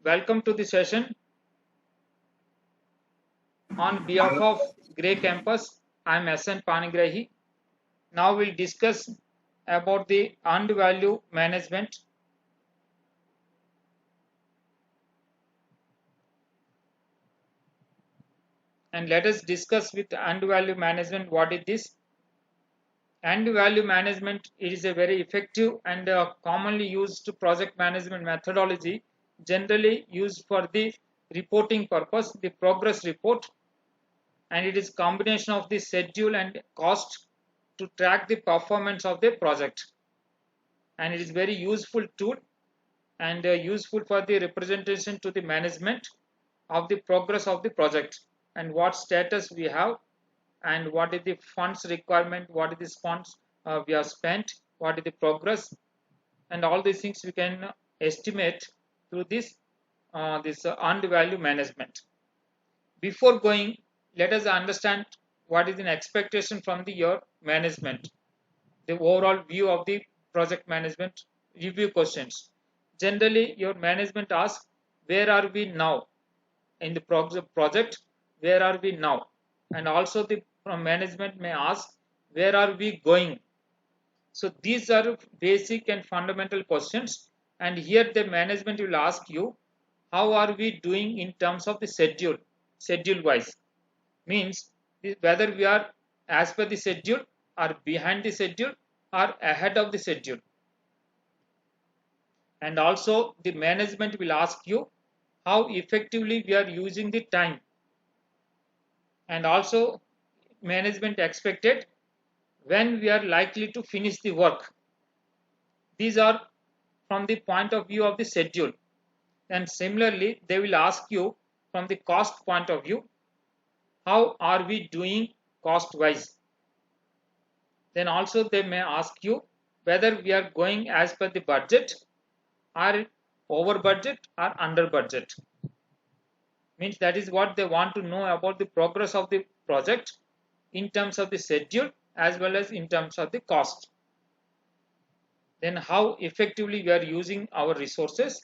Welcome to the session. On behalf of Grey Campus, I am SN Panigrahi. Now we'll discuss about the earned value management. And let us discuss with earned value management what is this. Earned value management, it is a very effective and commonly used project management methodology, generally used for the reporting purpose, the progress report, and it is combination of the schedule and cost to track the performance of the project, and it is very useful tool and useful for the representation to the management of the progress of the project and what status we have and what is the funds requirement, what is the funds we have spent, what is the progress, and all these things we can estimate through this earned value management. Before going, let us understand what is an expectation from the your management, the overall view of the project management review questions. Generally, your management asks, where are we now in the project? Where are we now? And also the from management may ask, where are we going? So these are basic and fundamental questions. And here the management will ask you, how are we doing in terms of the schedule wise? Means whether we are as per the schedule or behind the schedule or ahead of the schedule. And also the management will ask you how effectively we are using the time, and also management expected when we are likely to finish the work. These are from the point of view of the schedule. And similarly they will ask you from the cost point of view, how are we doing cost wise. Then also they may ask you whether we are going as per the budget, or over budget or under budget. Means that is what they want to know about the progress of the project in terms of the schedule as well as in terms of the cost. Then how effectively we are using our resources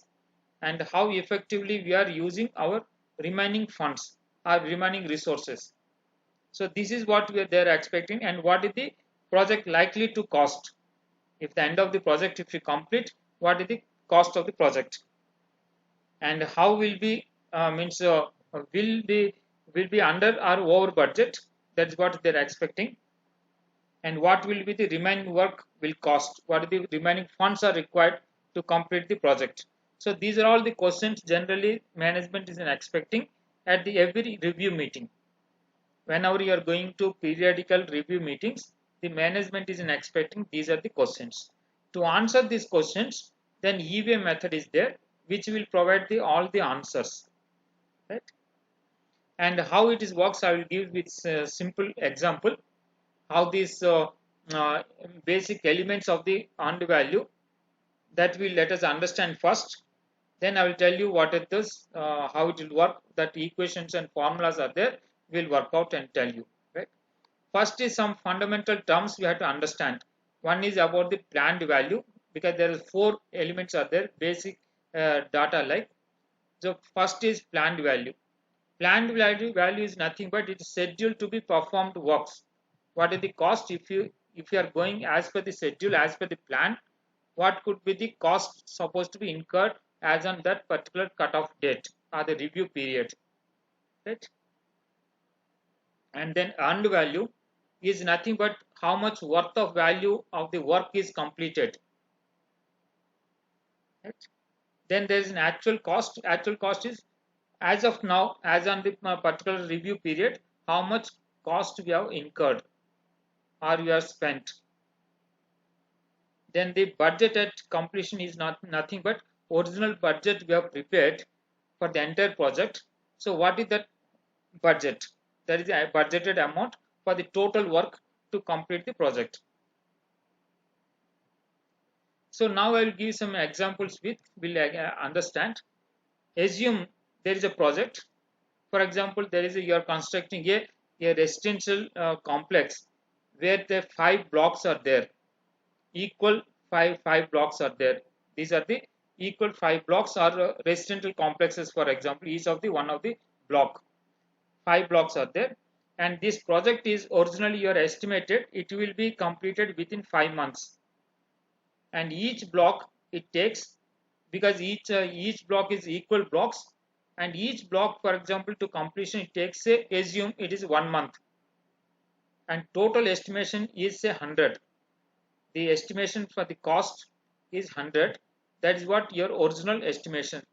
and how effectively we are using our remaining funds or remaining resources. So this is what they are expecting, and what is the project likely to cost. If the end of the project, if we complete, what is the cost of the project, and how will be will be under or over budget. That's what they're expecting. And what will be the remaining work will cost, what are the remaining funds are required to complete the project. So these are all the questions generally management is expecting at the every review meeting. Whenever you are going to periodical review meetings, the management is expecting these are the questions. To answer these questions, then EVA method is there, which will provide all the answers, right? And how it is works, I will give with simple example how these uh, basic elements of the earned value that will let us understand first. Then I will tell you what it is, how it will work, that equations and formulas are there, will work out and tell you, right? First is some fundamental terms we have to understand. One is about the planned value, because there are four elements are there, basic data like. So first is planned value. Planned value is nothing but it is scheduled to be performed works. What is the cost if you are going as per the schedule, as per the plan? What could be the cost supposed to be incurred as on that particular cutoff date or the review period, right? And then earned value is nothing but how much worth of value of the work is completed, right? Then there is an actual cost. Actual cost is as of now, as on the particular review period, how much cost we have incurred or we have spent. Then the budget at completion is nothing but original budget we have prepared for the entire project. So what is that budget? That is a budgeted amount for the total work to complete the project. So now I will give some examples with will understand. Assume there is a project. For example, there is you are constructing a residential complex where the 5 blocks are there, equal five blocks are there. These are the equal 5 blocks or residential complexes, for example, each of the one of the block. 5 blocks are there, and this project is originally you are estimated it will be completed within 5 months, and each block it takes, because each block is equal blocks, and each block, for example, to completion it takes, say, assume it is 1 month, and total estimation is, say, 100. The estimation for the cost is 100. That is what your original estimation.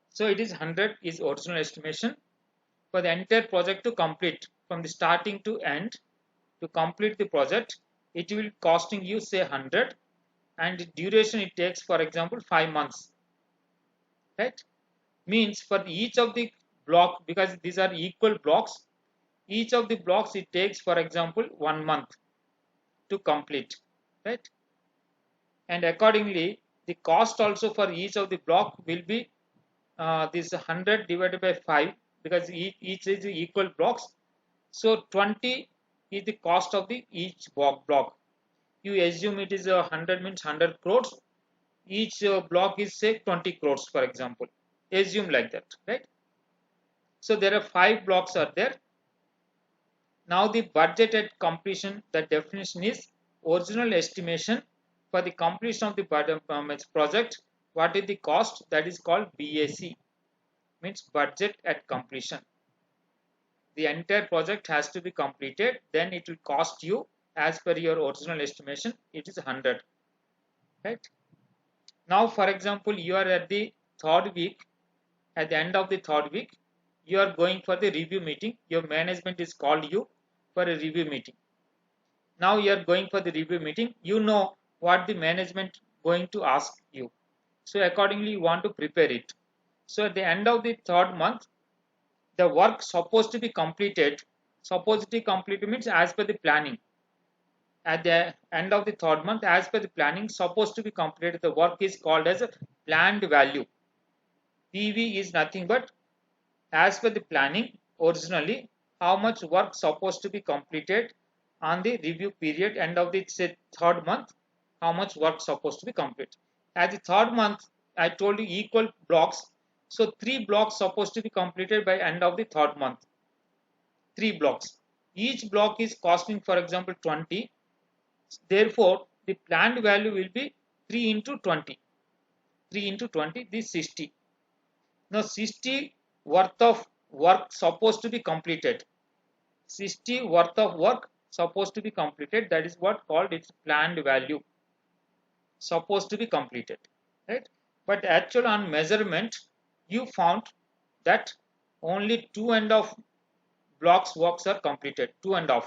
So it is 100 is original estimation for the entire project to complete from the starting to end. To complete the project, it will costing you, say, 100, and duration it takes, for example, 5 months, right? Means for each of the block, because these are equal blocks, each of the blocks it takes, for example, 1 month to complete, right? And accordingly the cost also for each of the block will be this 100 divided by 5, because each is equal blocks. So 20 is the cost of the each block. You assume it is 100 means 100 crores. Each block is, say, 20 crores, for example. Assume like that, right? So there are 5 blocks are there. Now the budget at completion, the definition is original estimation for the completion of the project. What is the cost? That is called BAC, means budget at completion. The entire project has to be completed, then it will cost you as per your original estimation, it is 100, right? Now, for example, you are at the third week. At the end of the third week, you are going for the review meeting. Your management is called you for a review meeting. Now you are going for the review meeting. You know what the management going to ask you. So accordingly, you want to prepare it. So at the end of the third month, the work supposed to be completed. Supposed to be completed means as per the planning. At the end of the third month, as per the planning, supposed to be completed. The work is called as a planned value. PV is nothing but as per the planning originally, how much work supposed to be completed on the review period, end of the, say, third month, how much work supposed to be completed. At the third month, I told you equal blocks. So 3 blocks supposed to be completed by end of the third month. 3 blocks. Each block is costing, for example, 20. Therefore, the planned value will be 3 into 20. 3 into 20, this 60. Now 60 worth of work supposed to be completed. 60 worth of work supposed to be completed. That is what called its planned value. Supposed to be completed, right? But actual on measurement, you found that only 2.5 blocks works are completed. 2.5.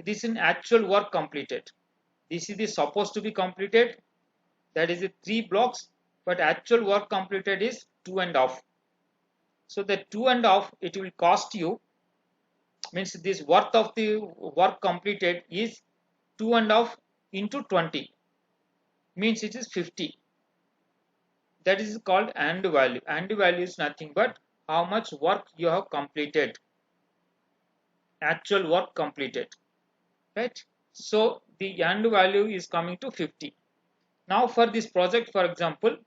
This is actual work completed. This is the supposed to be completed. That is the 3 blocks, but actual work completed is 2.5. So the 2.5 it will cost you, means this worth of the work completed is 2.5 into 20, means it is 50. That is called end value. End value is nothing but how much work you have completed, actual work completed, right? So the end value is coming to 50. Now for this project, for example,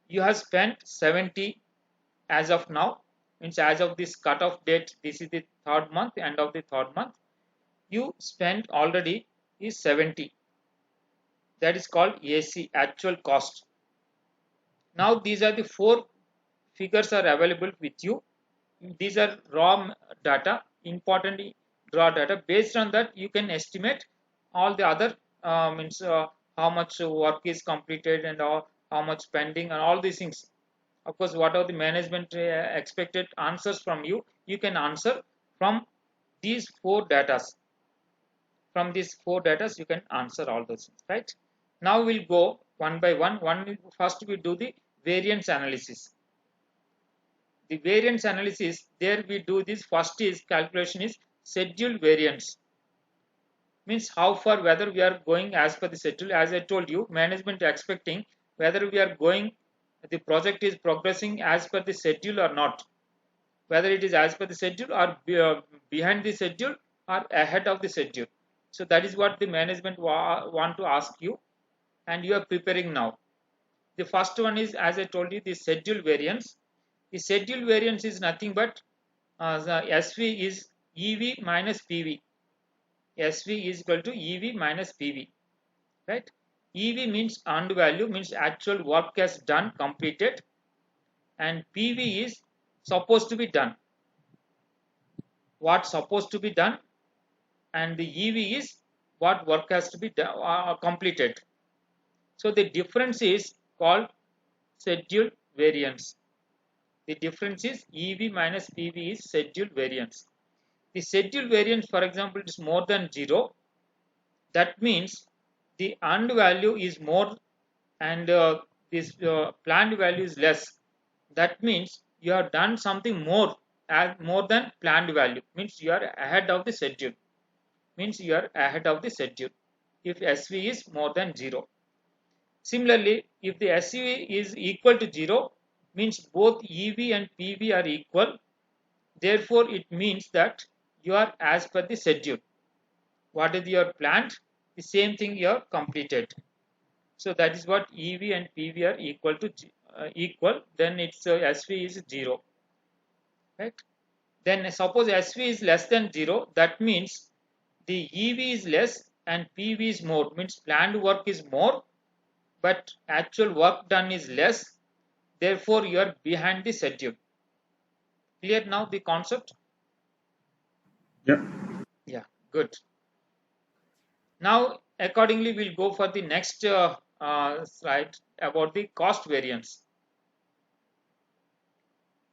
you have spent 70 as of now, means as of this cutoff date, this is the third month, end of the third month, you spent already is 70. That is called AC, actual cost. Now these are the 4 figures are available with you. These are raw data, important raw data. Based on that, you can estimate all the other means how much work is completed and how much pending and all these things. Of course, whatever the management expected answers from you, you can answer from these 4 datas. From these 4 datas, you can answer all those things, right? Now we'll go one by one. First we do the variance analysis. The variance analysis, there we do this. First is calculation is schedule variance. Means how far, whether we are going as per the schedule. As I told you, management expecting whether we are going, the project is progressing as per the schedule or not. Whether it is as per the schedule or behind the schedule or ahead of the schedule. So that is what the management want to ask you. and you are preparing now. The first one is, as I told you, the schedule variance. The schedule variance is nothing but the SV is EV minus PV. SV is equal to EV minus PV, right? EV means earned value, means actual work has done, completed, and PV is supposed to be done. What's supposed to be done, and the EV is what work has to be done, completed. So the difference is called schedule variance. The difference is EV minus PV is schedule variance. The schedule variance, for example, is more than 0. That means the earned value is more and this planned value is less. That means you have done something more more than planned value. Means you are ahead of the schedule. Means you are ahead of the schedule if SV is more than 0. Similarly, if the SV is equal to 0, means both EV and PV are equal. Therefore, it means that you are as per the schedule. What is your planned? The same thing you have completed. So that is what EV and PV are equal to equal. Then its SV is 0. Right? Then suppose SV is less than 0. That means the EV is less and PV is more. Means planned work is more, but actual work done is less. Therefore, you are behind the schedule. Clear now the concept? Yeah. Yeah, good. Now, accordingly, we'll go for the next slide about the cost variance.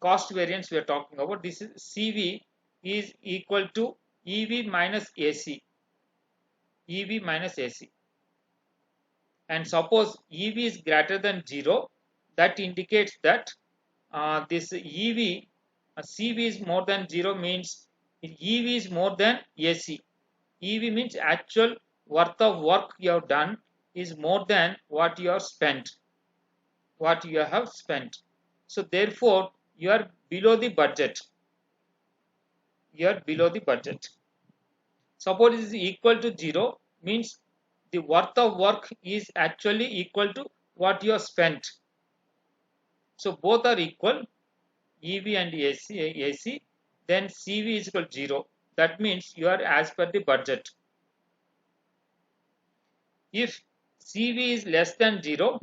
Cost variance we are talking about. This is CV is equal to EV minus AC. EV minus AC. And suppose EV is greater than 0, that indicates that this EV, CV is more than 0 means EV is more than AC. EV means actual worth of work you have done is more than what you have spent. What you have spent. So therefore, you are below the budget. You are below the budget. Suppose it is equal to 0 means the worth of work is actually equal to what you have spent. So both are equal, EV and AC. Then CV is equal to 0. That means you are as per the budget. If CV is less than 0,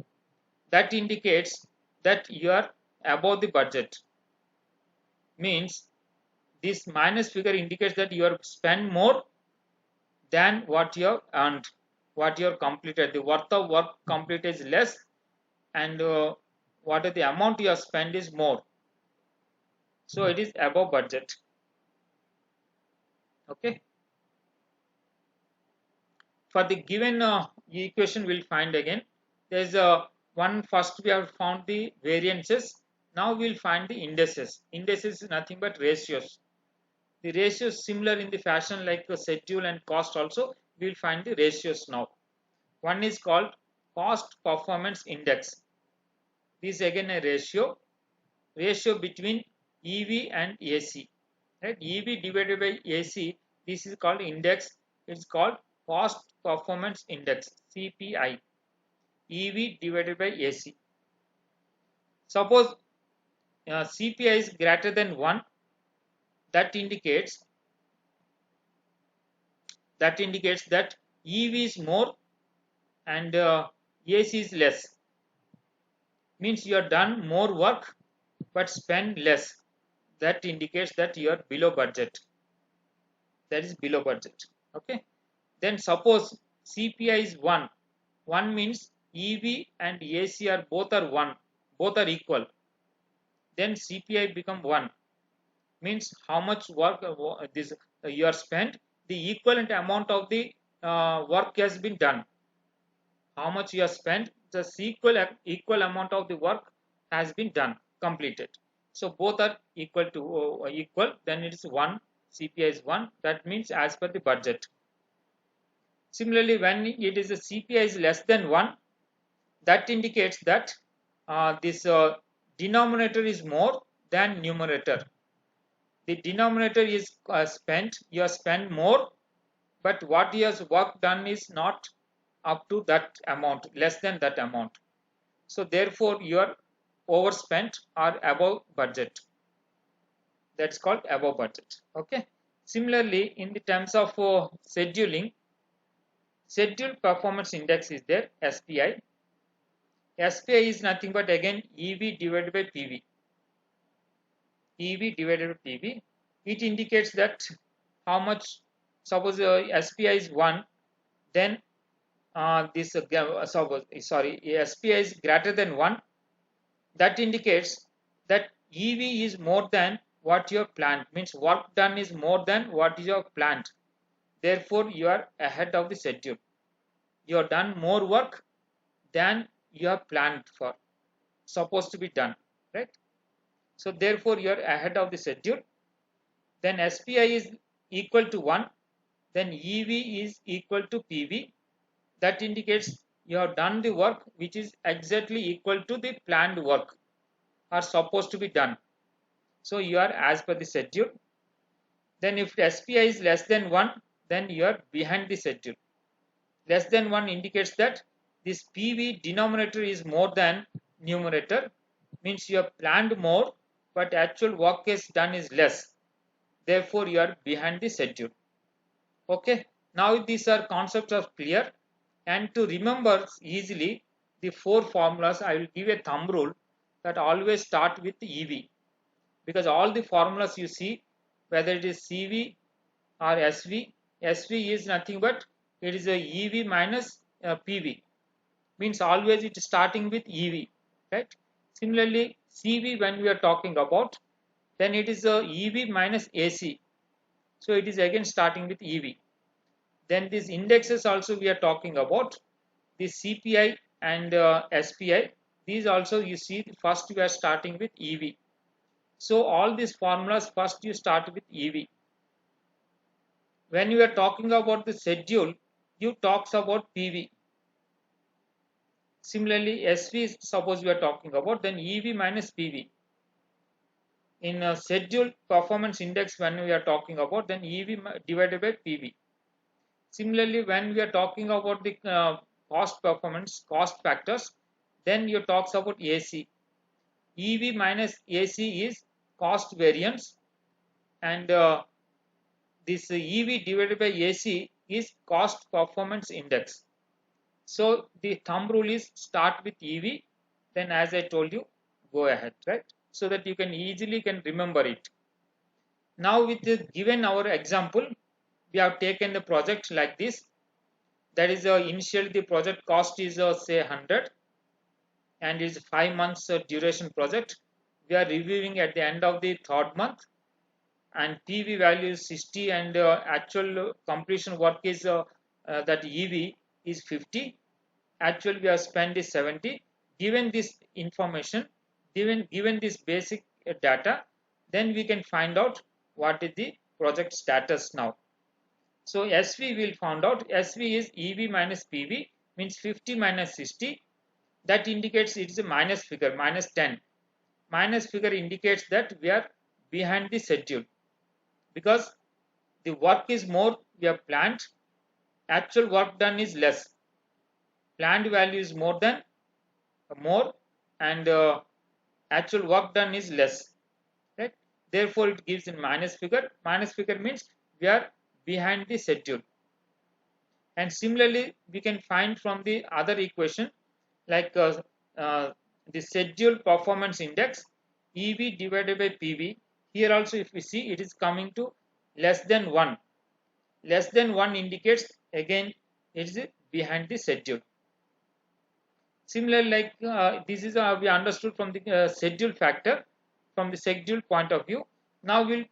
that indicates that you are above the budget. Means this minus figure indicates that you have spent more than what you have earned, what you have completed. The worth of work completed is less, and what is the amount you have spent is more. So it is above budget. Okay. For the given equation, we'll find again. There's one first we have found the variances. Now we'll find the indices. Indices is nothing but ratios. The ratios similar in the fashion like schedule and cost also. We'll find the ratios now. One is called cost performance index. This is again a ratio between EV and AC. Right? EV divided by AC. This is called index. It's called cost performance index, CPI. EV divided by AC. Suppose CPI is greater than 1, that indicates that EV is more and AC is less. Means you have done more work but spend less. That indicates that you are below budget. That is below budget. Okay. Then suppose CPI is 1. 1 means EV and AC are both are 1. Both are equal. Then CPI become 1. Means how much work this you are spent. The equivalent amount of the work has been done. How much you have spent, the equal amount of the work has been done, completed. So both are equal to equal. Then it is 1. CPI is 1. That means as per the budget. Similarly, when it is a CPI is less than 1, that indicates that this denominator is more than numerator. The denominator is spent. You have spent more, but what you have work done is not up to that amount, less than that amount. So therefore you are overspent or above budget. That's called above budget. Okay. Similarly, in the terms of scheduling, scheduled performance index is there, SPI. SPI is nothing but again EV divided by PV. EV divided by PV. It indicates that how much, suppose SPI is 1, then SPI is greater than 1. That indicates that EV is more than what you have planned, means work done is more than what you have planned. Therefore, you are ahead of the schedule. You have done more work than you have planned for, supposed to be done, right? So therefore, you are ahead of the schedule. Then SPI is equal to 1. Then EV is equal to PV. That indicates you have done the work which is exactly equal to the planned work are supposed to be done. So you are as per the schedule. Then if SPI is less than 1, then you are behind the schedule. Less than 1 indicates that this PV denominator is more than numerator, means you have planned more but actual work is done is less. Therefore you are behind the schedule. Okay, now these are concepts are clear, and to remember easily the 4 formulas, I will give a thumb rule that always start with EV, because all the formulas you see, whether it is CV or SV, SV is nothing but it is a EV minus PV, means always it is starting with EV, right? Similarly, CV when we are talking about, then it is a EV minus AC, so it is again starting with EV. Then these indexes also we are talking about, the CPI and SPI, these also you see first we are starting with EV. So all these formulas first you start with EV. When you are talking about the schedule, you talks about PV. Similarly, SV suppose we are talking about, then EV minus PV. In a schedule performance index when we are talking about, then EV divided by PV. Similarly, when we are talking about the cost performance, cost factors, then you talks about AC. EV minus AC is cost variance, and this EV divided by AC is cost performance index. So the thumb rule is start with EV, then as I told you, go ahead, right? So that you can easily can remember it. Now with the given our example, we have taken the project like this. That is initially the project cost is say 100 and is 5 months duration project. We are reviewing at the end of the 3rd month, and PV value is 60 and actual completion work is that EV is 50. Actually we have spent is 70. Given this information, given this basic data, then we can find out what is the project status now. So SV will find out, SV is EV minus PV, means 50 minus 60. That indicates it is a minus figure, minus 10. Minus figure indicates that we are behind the schedule, because the work is more we have planned, actual work done is less. Planned value is more than more, and actual work done is less, right? Therefore it gives a minus figure. Minus figure means we are behind the schedule. And similarly we can find from the other equation, like the schedule performance index, EV divided by PV. Here also if we see, it is coming to less than 1. Less than 1 indicates again it is behind the schedule. Similarly, like this is we understood from the schedule factor, from the schedule point of view. Now we'll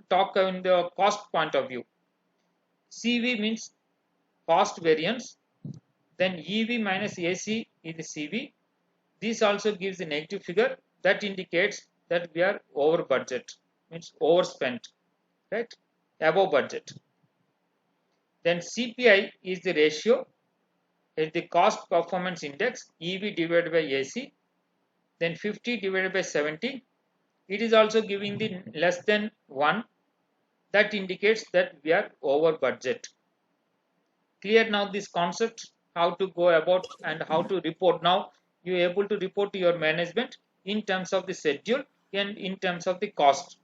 talk in the cost point of view. CV means cost variance. Then EV minus AC is the CV. This also gives a negative figure that indicates that we are over budget, means overspent, right? Above budget. Then CPI is the ratio, is the cost performance index, EV divided by AC. Then 50 divided by 70. It is also giving the less than 1. That indicates that we are over budget. Clear now this concept, how to go about and how to report. Now you're able to report to your management in terms of the schedule and in terms of the cost.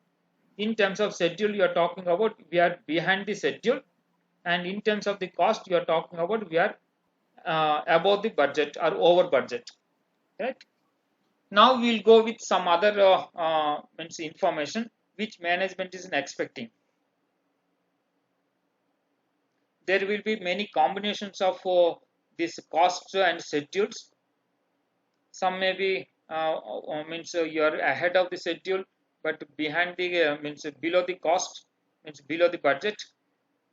In terms of schedule, you are talking about we are behind the schedule, and in terms of the cost, you are talking about we are above the budget or over budget, right? Now we'll go with some other means information which management is expecting. There will be many combinations of these costs and schedules. Some may be means you are ahead of the schedule, but behind the means below the cost, means below the budget,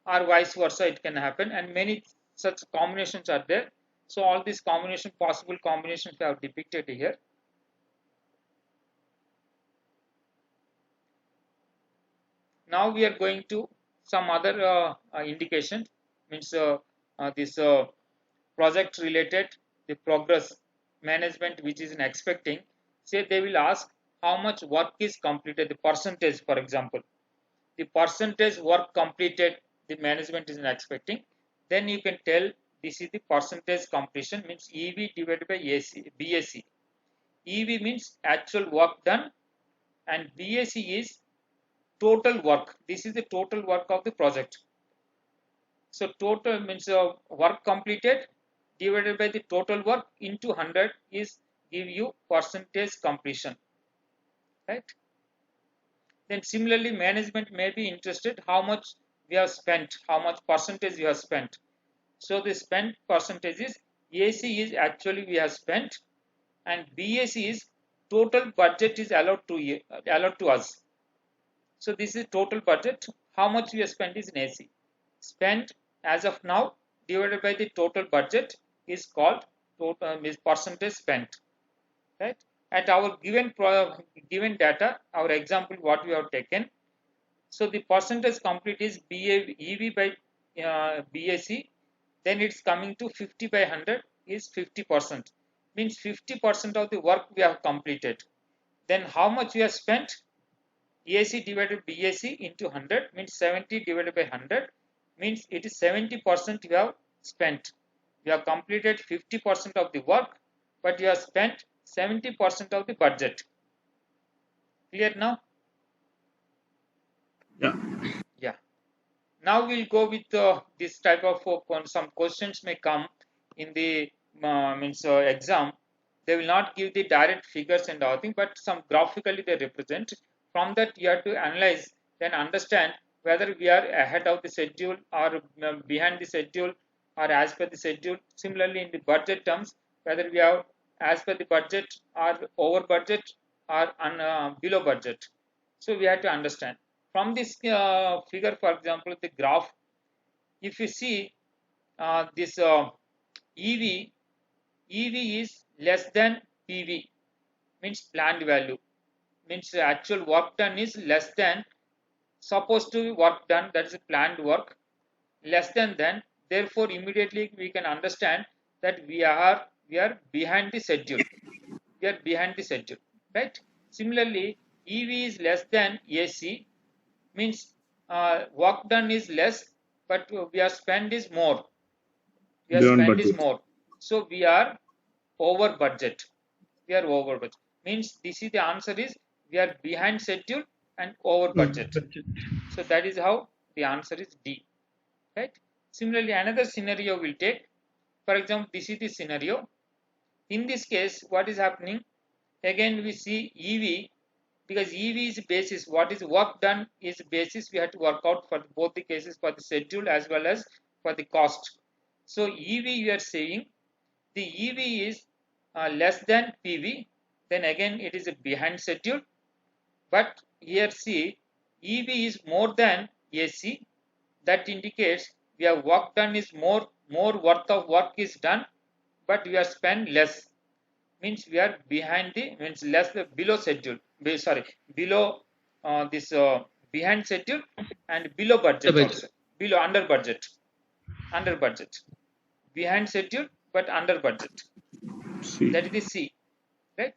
or vice versa. It can happen, and many such combinations are there. So all these possible combinations we have depicted here. Now we are going to some other indication, means this project related, the progress management which is expecting. Say they will ask how much work is completed, the percentage, for example, the percentage work completed the management is expecting. Then you can tell this is the percentage completion, means EV divided by BAC. EV means actual work done, and BAC is total work. This is the total work of the project. So total means work completed divided by the total work into 100 is give you percentage completion, right? Then similarly, management may be interested how much we have spent, how much percentage we have spent. So the spent percentage is AC is actually we have spent, and BAC is total budget is allowed to us. So this is total budget. How much we have spent is in AC. Spent as of now divided by the total budget is called total is percentage spent, right? At our given data, our example what we have taken. So the percentage complete is EV by BAC. Then it's coming to 50 by 100 is 50%. Means 50% of the work we have completed. Then how much we have spent? AC divided BAC into 100 means 70 divided by 100 means it is 70% you have spent. You have completed 50% of the work, but you have spent 70% of the budget. Clear now? Yeah. Yeah. Now we'll go with this type of some questions may come in the exam. They will not give the direct figures and everything, but some graphically they represent. From that you have to analyze, then understand whether we are ahead of the schedule or behind the schedule or as per the schedule. Similarly, in the budget terms, whether we are as per the budget or over budget or below budget. So we have to understand. From this figure, for example, the graph, if you see this EV is less than PV, means planned value, means actual work done is less than supposed to be work done, that is planned work, less than therefore immediately we can understand that we are behind the schedule. We are behind the schedule, right? Similarly, EV is less than AC, means work done is less, but we are spend is more. We are Beyond spend is budget. more. So we are over budget. We are over budget. Means this is the answer is we are behind schedule and over budget. So that is how the answer is D. Right? Similarly, another scenario will take. For example, this is the scenario. In this case, what is happening? Again, we see EV, because EV is basis. What is work done is basis. We have to work out for both the cases, for the schedule as well as for the cost. So EV, you are saying the EV is less than PV. Then again, it is a behind schedule. But here see, EV is more than AC. That indicates we have work done is more worth of work is done, but we have spent less. Means we are behind the means less below schedule. Below this behind schedule and below budget also. Below under budget. Behind schedule but under budget. C. That is the C, right?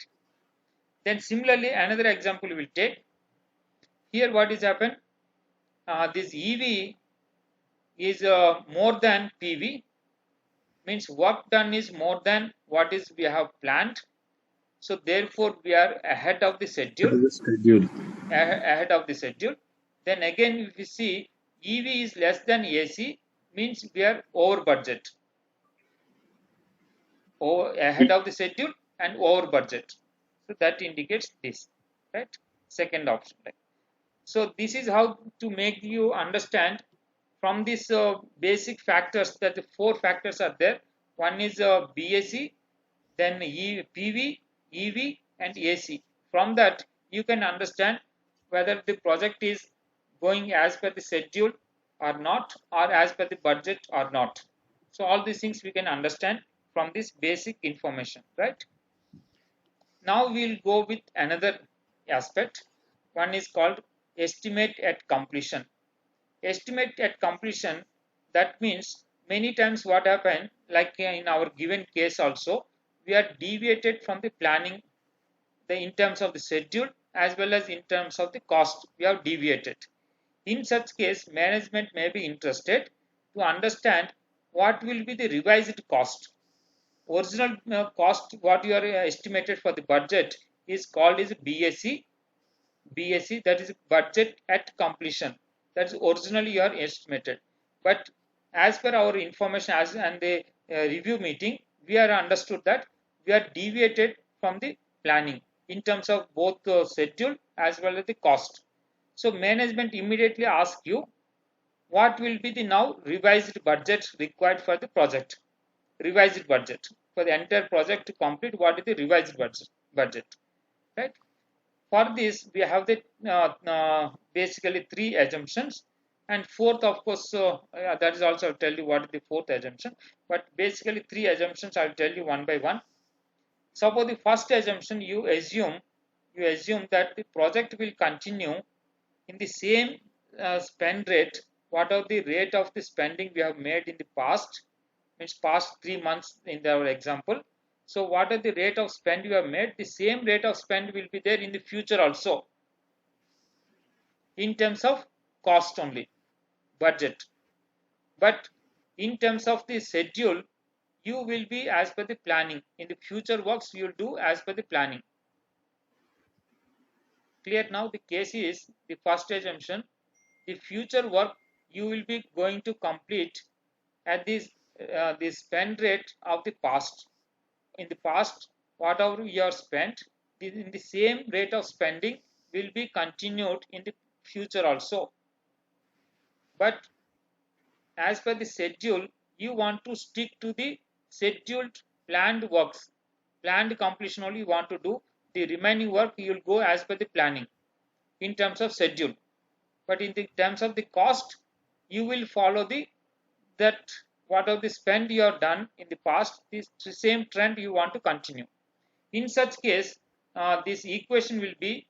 Then similarly another example we will take. Here what is happened? This EV is more than PV, means work done is more than what is we have planned. So therefore we are ahead of the schedule. It is scheduled. Ahead of the schedule. Then again, if you see EV is less than AC, means we are over budget, or ahead of the schedule and over budget. So that indicates this, right? Second option. Right? So this is how to make you understand from these basic factors, that the four factors are there. One is BAC, then PV, EV, and AC. From that, you can understand whether the project is going as per the schedule or not, or as per the budget or not. So all these things we can understand from this basic information, right? Now we'll go with another aspect. One is called estimate at completion. Estimate at completion, that means many times what happened, like in our given case also, we are deviated from the planning, in terms of the schedule as well as in terms of the cost, we have deviated. In such case, management may be interested to understand what will be the revised cost. Original cost what you are estimated for the budget is called is BAC. BAC, that is budget at completion. That's originally you are estimated. But as per our information as and the review meeting, we are understood that we are deviated from the planning in terms of both the schedule as well as the cost. So management immediately asks you what will be the now revised budget required for the project. Revised budget for the entire project to complete, what is the revised budget, right? For this, we have the basically three assumptions, and fourth, of course, that is also I'll tell you what is the fourth assumption. But basically, three assumptions I'll tell you one by one. Suppose the first assumption, you assume that the project will continue in the same spend rate. What are the rate of the spending we have made in the past? Means past 3 months in our example. So what are the rate of spend you have made? The same rate of spend will be there in the future also, in terms of cost only, budget. But in terms of the schedule, you will be as per the planning. In the future works, you will do as per the planning. Clear now? The case is the first assumption. The future work you will be going to complete at the spend rate of the past. In the past, whatever you have spent, in the same rate of spending will be continued in the future also. But as per the schedule, you want to stick to the scheduled planned works. Planned completion only you want to do. The remaining work you will go as per the planning in terms of schedule. But in the terms of the cost, you will follow that whatever the spend you have done in the past, this same trend you want to continue. In such case, this equation will be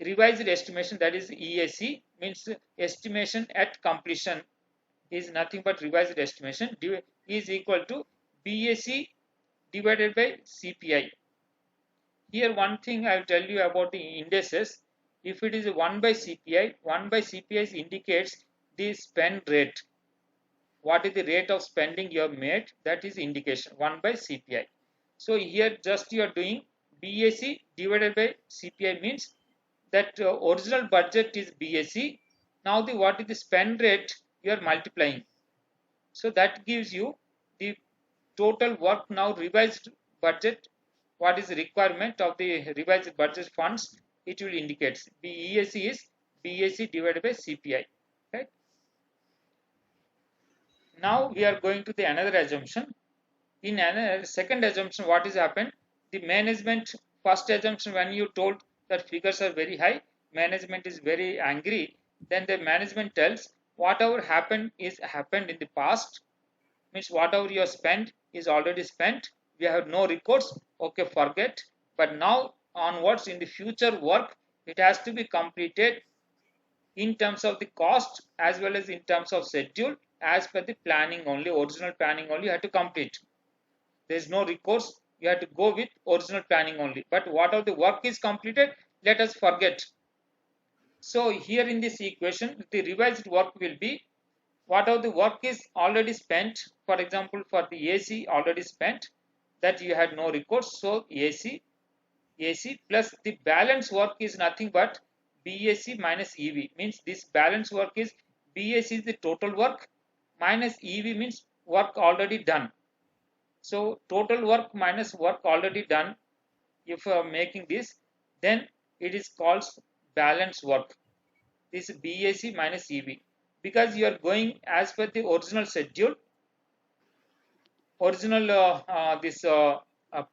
revised estimation, that is EAC, means estimation at completion is nothing but revised estimation, is equal to BAC divided by CPI. Here one thing I will tell you about the indices. If it is 1 by CPI, 1 by CPI indicates the spend rate. What is the rate of spending you have made? That is indication 1 by CPI. So here just you are doing BAC divided by CPI, means that original budget is BAC. Now the what is the spend rate you are multiplying. So that gives you the total work now revised budget. What is the requirement of the revised budget funds? It will indicate BEAC is BAC divided by CPI. Right? Now we are going to the another assumption. In another second assumption, what is happened? The management first assumption, when you told that figures are very high, management is very angry. Then the management tells whatever happened is happened in the past, means whatever you have spent is already spent. We have no recourse. Okay, forget. But now onwards in the future work, it has to be completed in terms of the cost as well as in terms of schedule, as per the planning only, original planning only you have to complete. There is no recourse. You have to go with original planning only. But whatever the work is completed, let us forget. So here in this equation, the revised work will be what of the work is already spent, for example, for the AC already spent, that you had no recourse, so AC plus the balance work is nothing but BAC minus EV, means this balance work is BAC is the total work minus EV means work already done. So total work minus work already done, if you are making this, then it is called balance work. This is BAC minus EV, because you are going as per the original schedule, original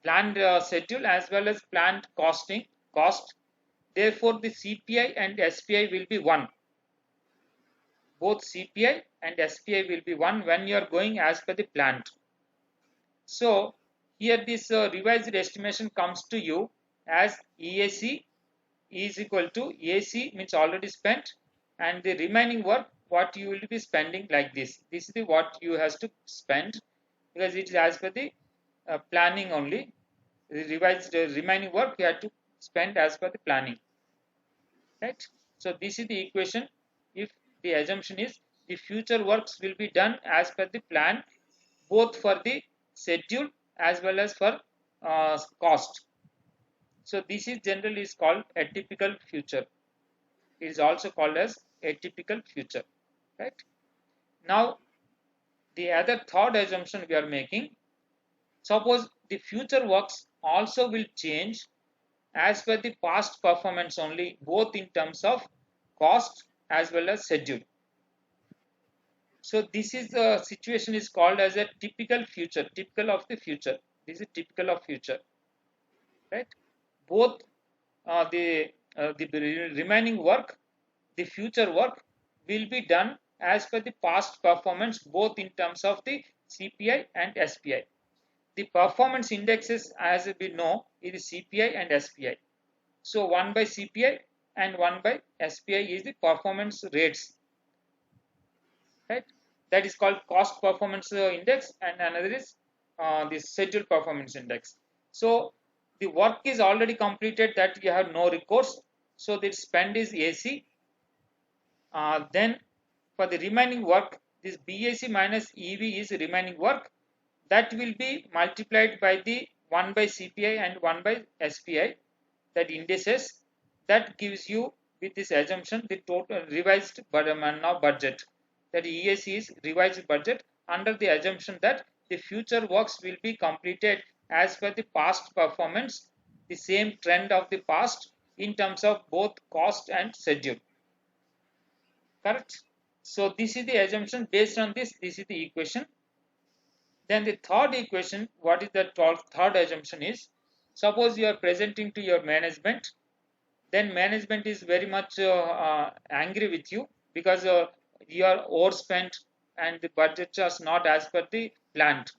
planned schedule as well as planned cost. Therefore, the CPI and SPI will be 1. Both CPI and SPI will be 1 when you are going as per the planned. So here this revised estimation comes to you as EAC is equal to AC means already spent, and the remaining work what you will be spending like this. This is the what you has to spend, because it is as per the planning only. The revised remaining work you have to spend as per the planning, right? So this is the equation. If the assumption is the future works will be done as per the plan, both for the schedule as well as for cost. So this is generally is called a typical future. It is also called as atypical future, right? Now the other third assumption we are making, suppose the future works also will change as per the past performance only, both in terms of cost as well as schedule. So this is the situation is called as a typical future, typical of the future. This is typical of future, right? Both the remaining work, the future work will be done as per the past performance, both in terms of the CPI and SPI. The performance indexes, as we know, is CPI and SPI. So 1 by CPI and 1 by SPI is the performance rates, right? That is called cost performance index, and another is the schedule performance index. So the work is already completed, that you have no recourse, so the spend is AC. Then for the remaining work, this BAC minus EV is remaining work, that will be multiplied by the 1 by CPI and 1 by SPI, that indices, that gives you with this assumption the total revised budget, that EAC is revised budget under the assumption that the future works will be completed as per the past performance, the same trend of the past in terms of both cost and schedule, correct? So this is the assumption. Based on this is the equation. Then the third equation, what is the third assumption is, suppose you are presenting to your management, then management is very much angry with you, because you are overspent and the budget is not as per the planned.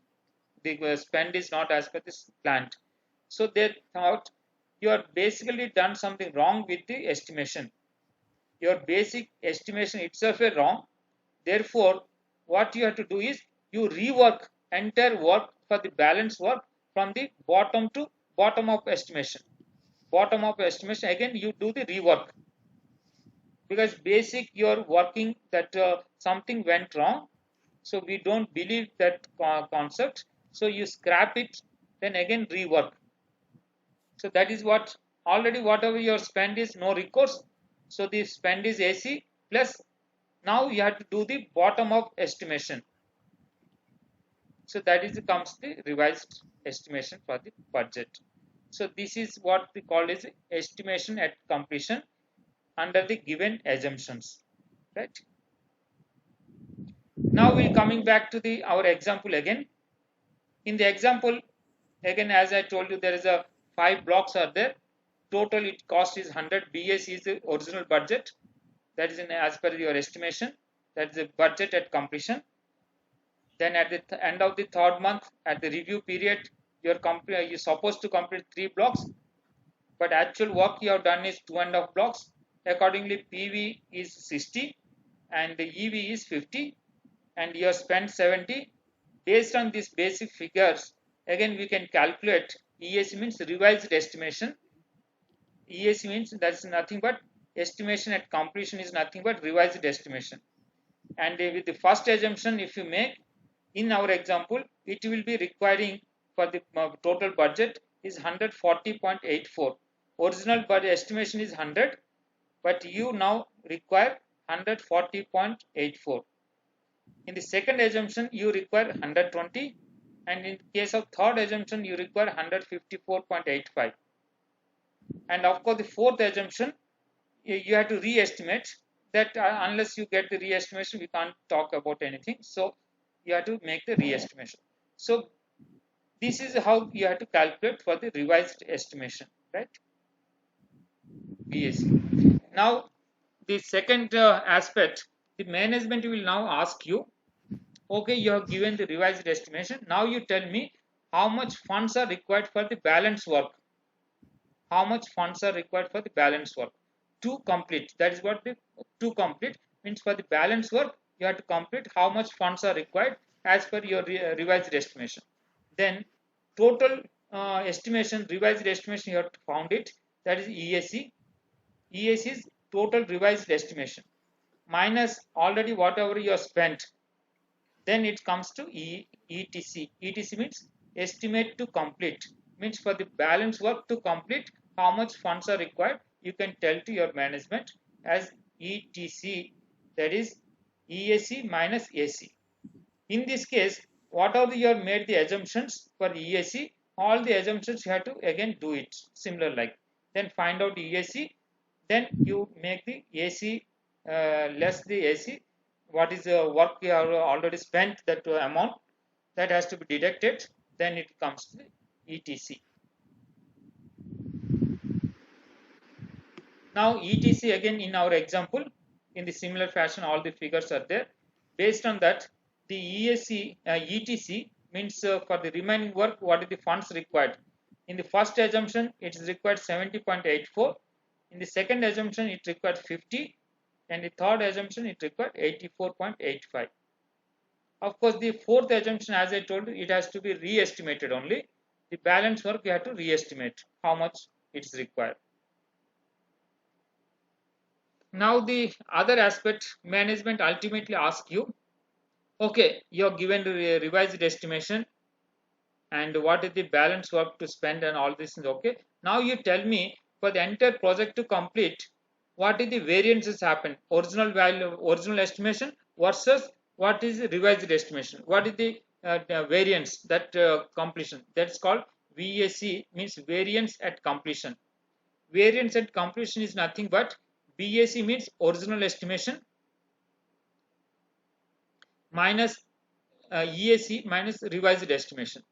The spend is not as per this planned. So they thought you are basically done something wrong with the estimation. Your basic estimation itself is wrong. Therefore, what you have to do is you rework entire work for the balance work from the bottom to bottom of estimation. Bottom of estimation, again you do the rework, because basic you're working that something went wrong. So we don't believe that concept. So you scrap it, then again rework. So that is what already whatever your spend is no recourse. So the spend is AC plus now you have to do the bottom of estimation. So that is comes the revised estimation for the budget. So this is what we call as estimation at completion under the given assumptions, right? Now we're coming back to the our example again. In the example, again as I told you, there is a 5 blocks are there. Total it cost is 100. BS is the original budget, that is in as per your estimation, that is the budget at completion. Then at the end of the third month, at the review period, you're supposed to complete 3 blocks, but actual work you have done is 2.5 blocks. Accordingly, PV is 60 and the EV is 50, and you have spent 70. Based on these basic figures, again we can calculate. EAC means revised estimation. EAC means that's nothing but estimation at completion is nothing but revised estimation. And with the first assumption, if you make, in our example, it will be requiring for the total budget is 140.84. Original budget estimation is 100, but you now require 140.84. In the second assumption, you require 120, and in case of third assumption, you require 154.85. And of course, the fourth assumption, you have to re-estimate that. Unless you get the re-estimation, we can't talk about anything. So you have to make the re-estimation. So this is how you have to calculate for the revised estimation, right? VAC. Now the second aspect, the management will now ask you, okay, you have given the revised estimation. Now you tell me how much funds are required for the balance work. How much funds are required for the balance work to complete. That is what the to complete means. For the balance work, you have to complete how much funds are required as per your revised estimation. Then total estimation, revised estimation, you have found it. That is EAC. EAC is total revised estimation minus already whatever you have spent. Then it comes to ETC. ETC means estimate to complete. Means for the balance work to complete, how much funds are required, you can tell to your management as ETC, that is EAC minus AC. In this case, whatever you have made the assumptions for EAC, all the assumptions you have to again do it similar like. Then find out EAC, then you make the AC less the AC. What is the work you have already spent, that amount that has to be deducted. Then it comes to the ETC. Now ETC again in our example, in the similar fashion, all the figures are there. Based on that, the EAC, ETC means for the remaining work, what is the funds required. In the first assumption, it is required 70.84. In the second assumption, it required 50. And the third assumption, it required 84.85. Of course, the fourth assumption, as I told you, it has to be re-estimated only. The balance work, you have to re-estimate how much it is required. Now the other aspect, management ultimately asks you, okay, you are given the revised estimation and what is the balance work to spend and all this is okay. Now you tell me for the entire project to complete, what is the variances happen, original value, original estimation versus what is the revised estimation. What is the variance, that completion, that's called VAC, means variance at completion. Variance at completion is nothing but BAC means original estimation minus EAC minus revised estimation.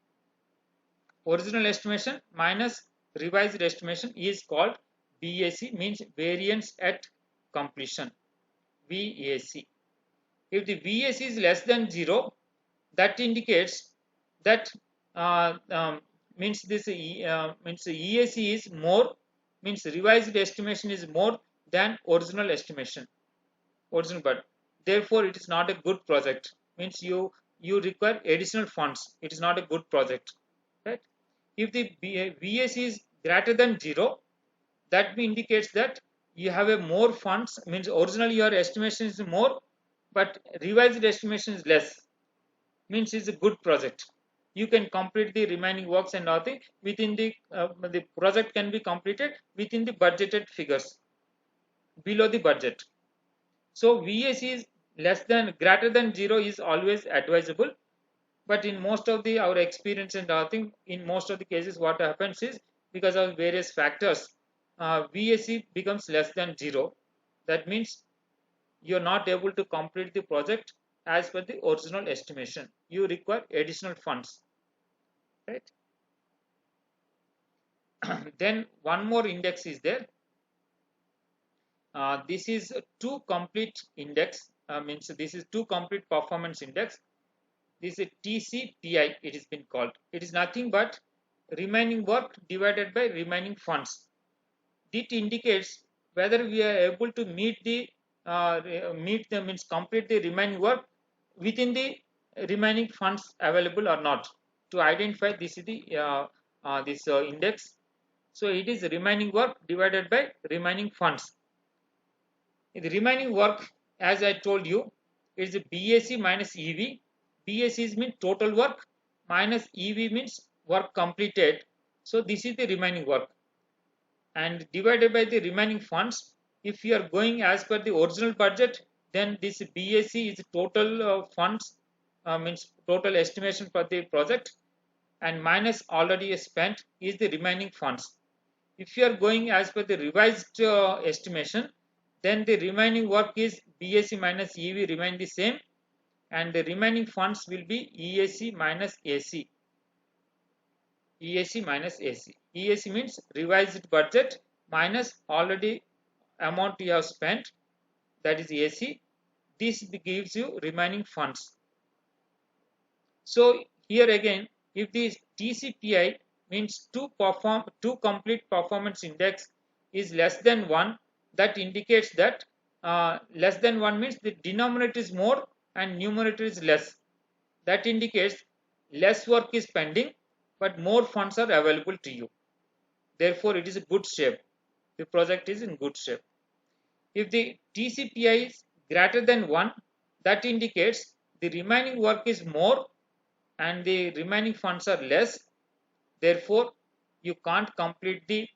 Original estimation minus revised estimation is called BAC, means variance at completion, VAC. If the VAC is less than 0, that indicates that means this means EAC is more, means revised estimation is more than original estimation, original, but therefore it is not a good project, means you require additional funds, it is not a good project, right? If the VAC is greater than 0, that indicates that you have a more funds, means originally your estimation is more but revised estimation is less, means it's a good project. You can complete the remaining works and nothing within the project can be completed within the budgeted figures, below the budget. So VAC is less than, greater than 0 is always advisable. But in most of the our experience and I think in most of the cases, what happens is because of various factors, VAC becomes less than 0. That means you are not able to complete the project as per the original estimation. You require additional funds, right? Then one more index is there. This is two complete index, means this is two complete performance index. This is TCPI, it has been called. It is nothing but remaining work divided by remaining funds. It indicates whether we are able to meet the means complete the remaining work within the remaining funds available or not. To identify, this is the this index. So it is remaining work divided by remaining funds. The remaining work, as I told you, It is BAC minus EV. BAC means total work minus EV means work completed. So this is the remaining work, and divided by the remaining funds. If you are going as per the original budget, then this BAC is total funds, means total estimation for the project, and minus already spent is the remaining funds. If you are going as per the revised estimation, then the remaining work is BAC minus EV remain the same, and the remaining funds will be EAC minus AC. EAC minus AC. EAC means revised budget minus already amount you have spent, that is AC. This gives you remaining funds. So here again, if the TCPI means two complete performance index is less than 1, that indicates that less than 1 means the denominator is more and numerator is less. That indicates less work is pending, but more funds are available to you. Therefore, it is a good shape. The project is in good shape. If the TCPI is greater than 1, that indicates the remaining work is more and the remaining funds are less. Therefore, you can't complete the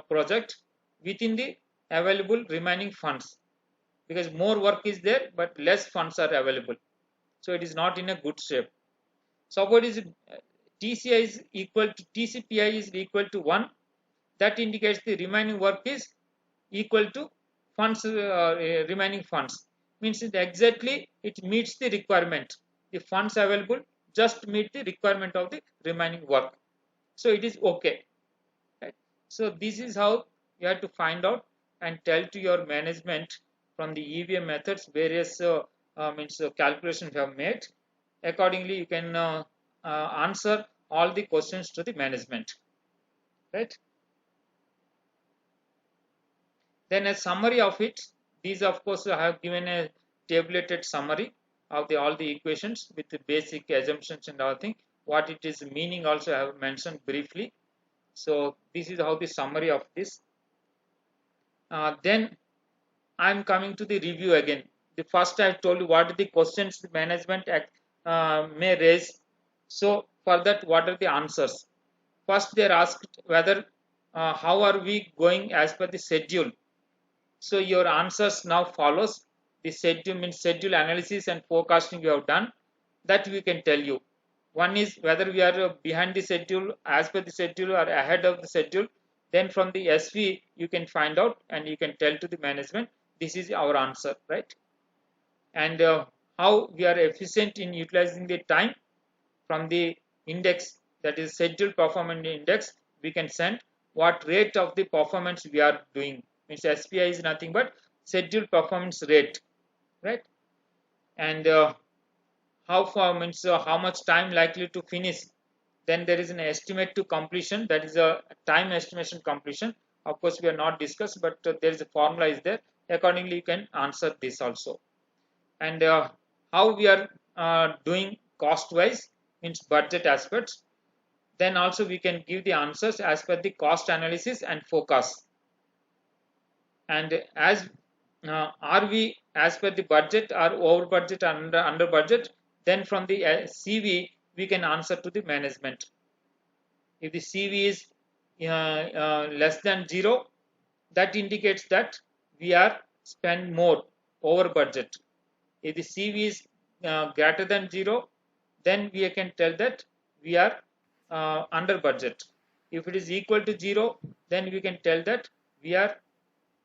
project within the available remaining funds, because more work is there but less funds are available. So it is not in a good shape. Suppose is TCI is equal to TCPI is equal to 1, that indicates the remaining work is equal to funds, remaining funds, means exactly it meets the requirement. The funds available just meet the requirement of the remaining work, so it is okay, right? So this is how you have to find out and tell to your management from the EVM methods various calculations you have made. Accordingly you can answer all the questions to the management, right? Then a summary of it. These of course I have given a tabulated summary of the all the equations with the basic assumptions and everything. What it is meaning also I have mentioned briefly. So this is how the summary of this. Then I am coming to the review again. The first I told you what are the questions the management may raise. So for that, what are the answers? First, they are asked whether how are we going as per the schedule. So your answers now follows. The schedule means schedule analysis and forecasting you have done. That we can tell you. One is whether we are behind the schedule, as per the schedule, or ahead of the schedule. Then from the SV you can find out and you can tell to the management this is our answer, right? And how we are efficient in utilizing the time from the index, that is scheduled performance index, we can send what rate of the performance we are doing, means SPI is nothing but scheduled performance rate, right? And how far means how much time likely to finish. Then there is an estimate to completion, that is a time estimation completion. Of course we are not discussed, but there is a formula is there. Accordingly you can answer this also. And how we are doing cost wise, means budget aspects. Then also we can give the answers as per the cost analysis and forecast. And as are we as per the budget or over budget or under budget, then from the CV we can answer to the management. If the CV is less than 0, that indicates that we are spend more over budget. If the CV is greater than 0, then we can tell that we are under budget. If it is equal to 0, then we can tell that we are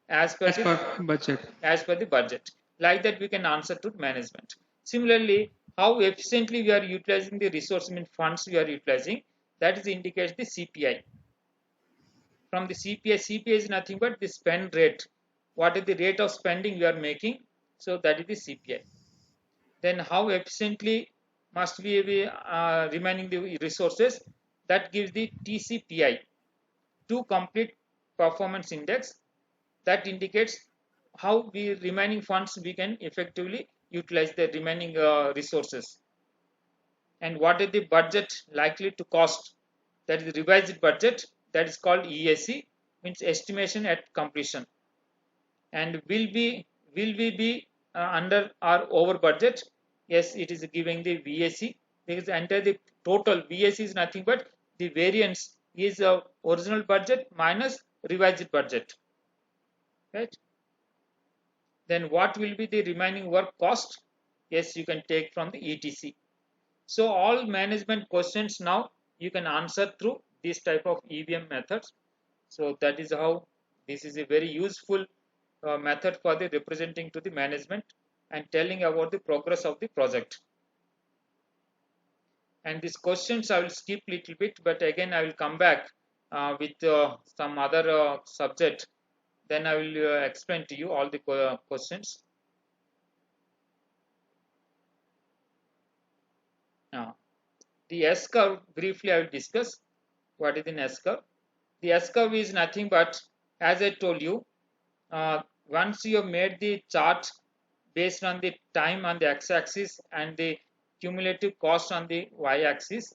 as per the budget. Like that we can answer to management. Similarly, how efficiently we are utilizing the resource, mean funds we are utilizing, that is indicates the CPI. From the CPI is nothing but the spend rate. What is the rate of spending we are making? So that is the CPI. Then how efficiently must we be remaining the resources? That gives the TCPI, two complete performance index. That indicates how we remaining funds we can effectively utilize the remaining resources. And what is the budget likely to cost? That is the revised budget, that is called EAC, means estimation at completion. And will we be under or over budget? Yes, it is giving the VAC, because enter the total VAC is nothing but the variance is original budget minus revised budget, right? Then what will be the remaining work cost? Yes, you can take from the ETC. So all management questions now you can answer through this type of EVM methods. So that is how this is a very useful method for the representing to the management and telling about the progress of the project. And these questions I will skip little bit, but again I will come back with some other subject. Then I will explain to you all the questions. Now, the S curve, briefly I will discuss what is an S curve. The S curve is nothing but, as I told you, once you have made the chart based on the time on the x-axis and the cumulative cost on the y-axis,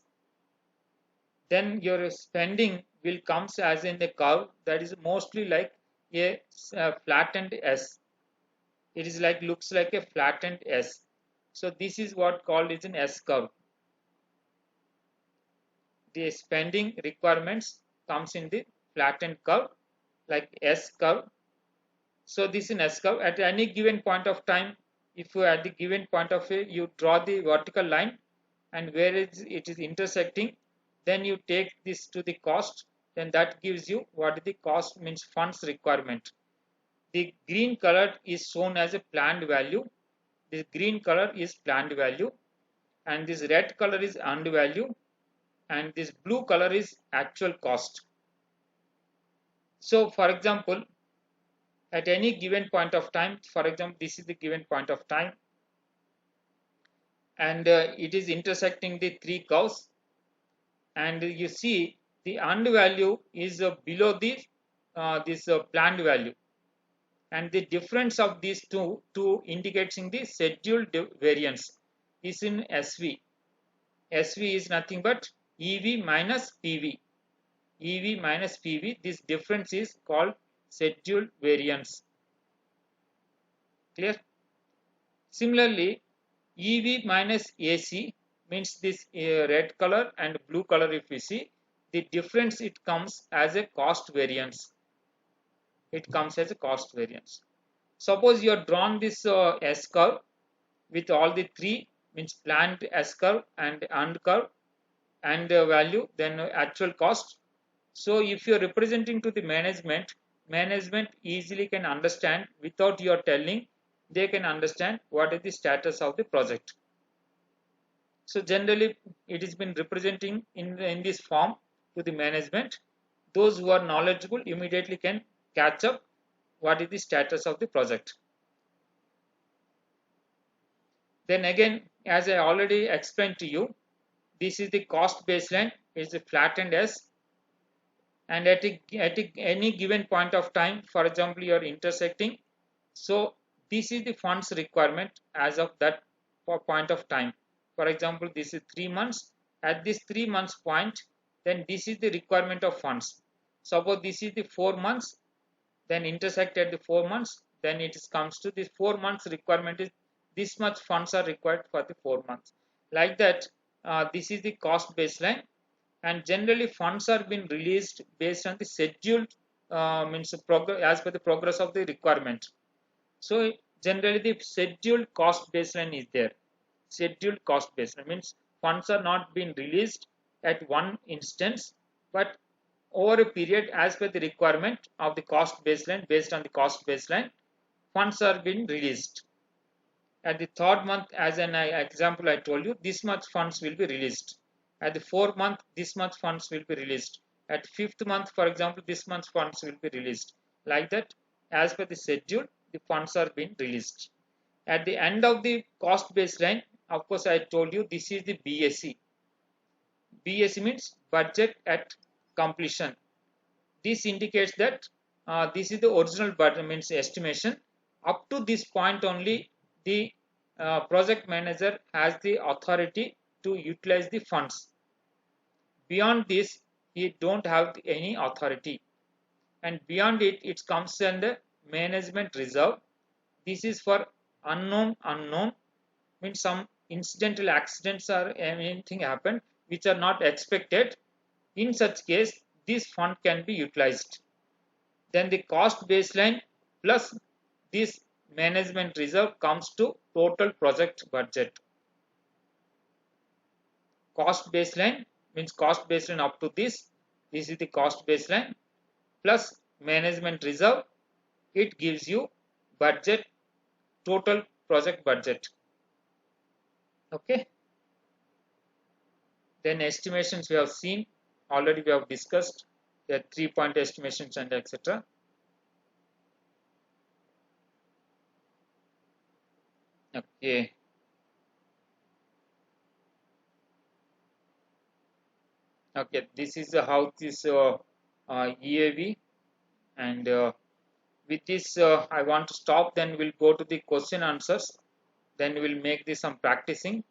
then your spending will comes as in the curve that is mostly like a flattened S. It is like looks like a flattened S. So this is what called is an S curve. The spending requirements comes in the flattened curve like S curve. So this is an S curve. At any given point of time, if you at the given point of view you draw the vertical line and where it is intersecting, then you take this to the cost, then that gives you what the cost means funds requirement. The green color is shown as a planned value. This green color is planned value, and this red color is earned value, and this blue color is actual cost. So for example, at any given point of time, for example, this is the given point of time, and it is intersecting the three curves, and you see the earned value is below this planned value, and the difference of these two indicates in the scheduled variance is in SV. SV is nothing but EV minus PV. EV minus PV. This difference is called scheduled variance. Clear? Similarly, EV minus AC means this red color and blue color. If we see the difference, it comes as a cost variance. It comes as a cost variance. Suppose you have drawn this S curve with all the three, means planned S curve and earned curve and value, then actual cost. So if you are representing to the management, management easily can understand without your telling, they can understand what is the status of the project. So generally it has been representing in this form to the management. Those who are knowledgeable immediately can catch up what is the status of the project. Then again, as I already explained to you, this is the cost baseline, is a flattened S, and at any given point of time, for example, you are intersecting. So this is the funds requirement as of that point of time. For example, this is 3 months. At this 3 months point, then this is the requirement of funds. Suppose this is the 4 months, then intersect at the 4 months, then it comes to this 4 months requirement is this much funds are required for the 4 months. Like that, this is the cost baseline, and generally funds are being released based on the scheduled means progress as per the progress of the requirement. So generally the scheduled cost baseline is there. Scheduled cost baseline means funds are not being released at one instance, but over a period as per the requirement of the cost baseline. Based on the cost baseline, funds are being released. At the third month, as an example I told you, this much funds will be released. At the 4th month, this much funds will be released. At 5th month, for example, this much funds will be released. Like that, as per the schedule, the funds are being released. At the end of the cost baseline, of course, I told you this is the BAC. BAC means budget at completion. This indicates that this is the original budget, means estimation. Up to this point only, the project manager has the authority to utilize the funds. Beyond this, he don't have any authority, and beyond it, it comes under management reserve. This is for Unknown means some incidental accidents or anything happened which are not expected. In such case, this fund can be utilized. Then the cost baseline plus this management reserve comes to total project budget. Cost baseline means cost baseline up to this. This is the cost baseline plus management reserve. It gives you budget, total project budget. Okay. Then estimations we have seen already, we have discussed the 3-point estimations and etc. Okay. Okay, this is how this EAV, and with this I want to stop. Then we'll go to the question answers. Then we'll make this some practicing.